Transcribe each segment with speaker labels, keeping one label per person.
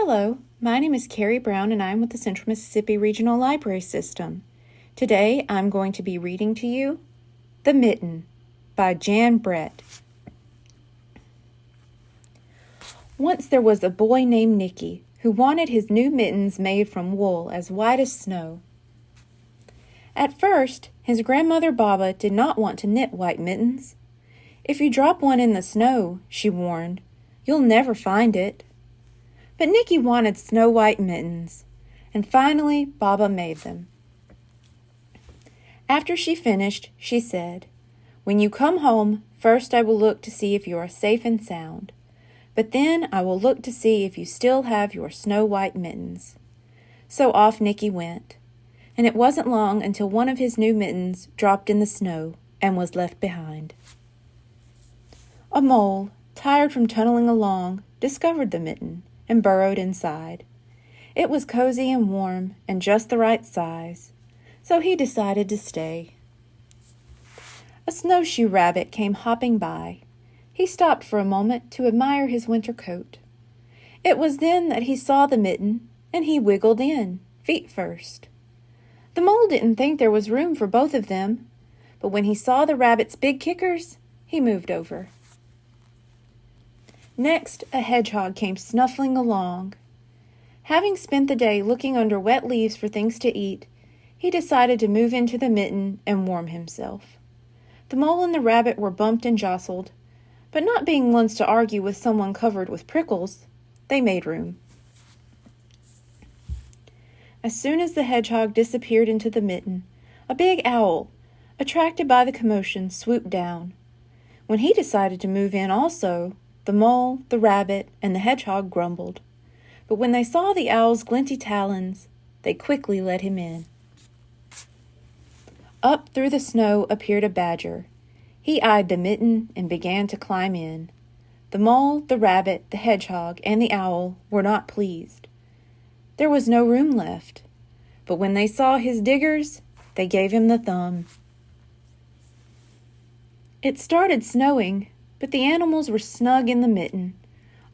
Speaker 1: Hello, my name is Carrie Brown and I'm with the Central Mississippi Regional Library System. Today I'm going to be reading to you The Mitten by Jan Brett. Once there was a boy named Nicky who wanted his new mittens made from wool as white as snow. At first, his grandmother Baba did not want to knit white mittens. "If you drop one in the snow," she warned, "you'll never find it." But Nicky wanted snow-white mittens, and finally Baba made them. After she finished, she said, "When you come home, first I will look to see if you are safe and sound, but then I will look to see if you still have your snow-white mittens." So off Nicky went, and it wasn't long until one of his new mittens dropped in the snow and was left behind. A mole, tired from tunneling along, discovered the mitten and burrowed inside. It was cozy and warm and just the right size, so he decided to stay. A snowshoe rabbit came hopping by. He stopped for a moment to admire his winter coat. It was then that he saw the mitten, and he wiggled in, feet first. The mole didn't think there was room for both of them, but when he saw the rabbit's big kickers, he moved over. Next, a hedgehog came snuffling along. Having spent the day looking under wet leaves for things to eat, he decided to move into the mitten and warm himself. The mole and the rabbit were bumped and jostled, but not being ones to argue with someone covered with prickles, they made room. As soon as the hedgehog disappeared into the mitten, a big owl, attracted by the commotion, swooped down. When he decided to move in also, the mole, the rabbit, and the hedgehog grumbled, but when they saw the owl's glinty talons, they quickly let him in. Up through the snow appeared a badger. He eyed the mitten and began to climb in. The mole, the rabbit, the hedgehog, and the owl were not pleased. There was no room left, but when they saw his diggers, they gave him the thumb. It started snowing, but the animals were snug in the mitten.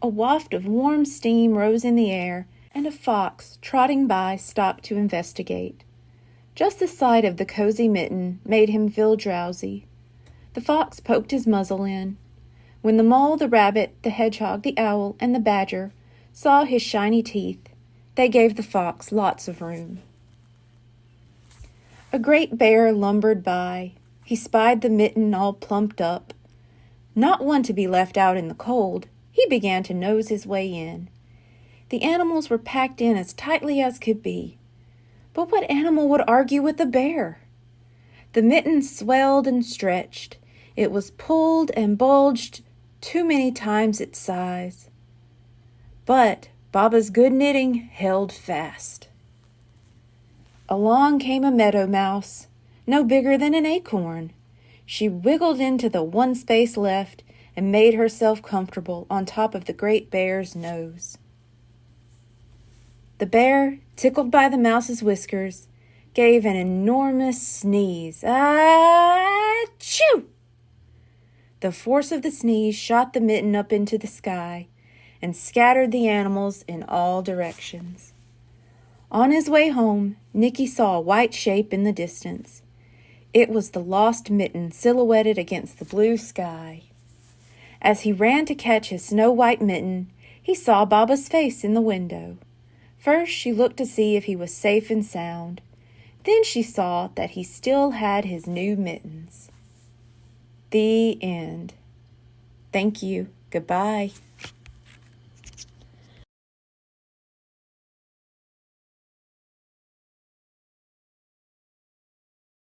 Speaker 1: A waft of warm steam rose in the air, and a fox trotting by stopped to investigate. Just the sight of the cozy mitten made him feel drowsy. The fox poked his muzzle in. When the mole, the rabbit, the hedgehog, the owl, and the badger saw his shiny teeth, they gave the fox lots of room. A great bear lumbered by. He spied the mitten all plumped up. Not one to be left out in the cold, he began to nose his way in. The animals were packed in as tightly as could be. But what animal would argue with the bear? The mitten swelled and stretched. It was pulled and bulged too many times its size. But Baba's good knitting held fast. Along came a meadow mouse, no bigger than an acorn. She wiggled into the one space left and made herself comfortable on top of the great bear's nose. The bear, tickled by the mouse's whiskers, gave an enormous sneeze. Achoo! The force of the sneeze shot the mitten up into the sky and scattered the animals in all directions. On his way home, Nicky saw a white shape in the distance. It was the lost mitten silhouetted against the blue sky. As he ran to catch his snow-white mitten, he saw Baba's face in the window. First, she looked to see if he was safe and sound. Then she saw that he still had his new mittens. The end. Thank you. Goodbye.